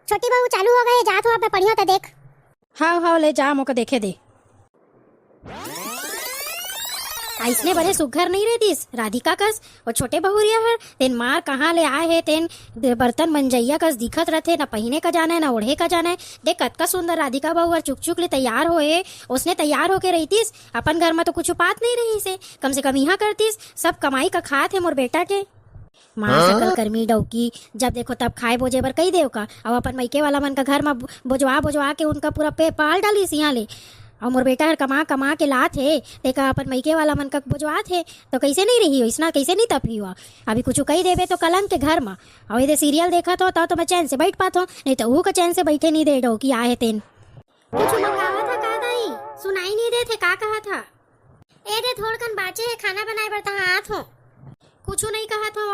छोटी बहू चालू हो गए, जात हो अब मैं पढ़ियो तो देख। हाँ हाँ ले जा, मोका देखे दे। ऐसने बड़े सुघर नहीं रहतीस राधिका कस और छोटे बहुरिया हर तेन मार कहाँ ले आए है, तेन बर्तन मंजैया कस दिखत रहते, ना पहने का जाना है ना ओढ़े का जाना है। देख कतका सुंदर राधिका बहू हर चुक चुक ले तैयार होए, उसने तैयार होके रहतीस। अपन घर में तो कुछ बात नहीं रही से, कम से कम यहाँ करतीस, सब कमाई का खात है मोर बेटा के। माँ सकल कर्मी डौकी, जब देखो तब खाए बोझे बर कई देव का, अब अपन मैके वाला मन का घर में बोझवा बोझवा के उनका पूरा पे पाल डाली यहाँ ले। और मोर बेटा हर कमा कमा के लात है, देखा अपन मैके वाला मन का बुझवात है, तो कैसे नहीं रही हो इसना, कैसे नहीं तपी हुआ। अभी कुछ कही देवे तो कलंक के घर में, और यदि सीरियल देखा तो मैं चैन से बैठ पाता हूँ, नहीं तो वो का चैन से बैठे नहीं दे डो कि आए तेन। कुछ मंगावा था का दाई, सुनाई नहीं देते का कहा था। ए दे थोड़कन बाचे है, खाना बनाए बर तहाँ आत हो। कुछ नहीं कहा था।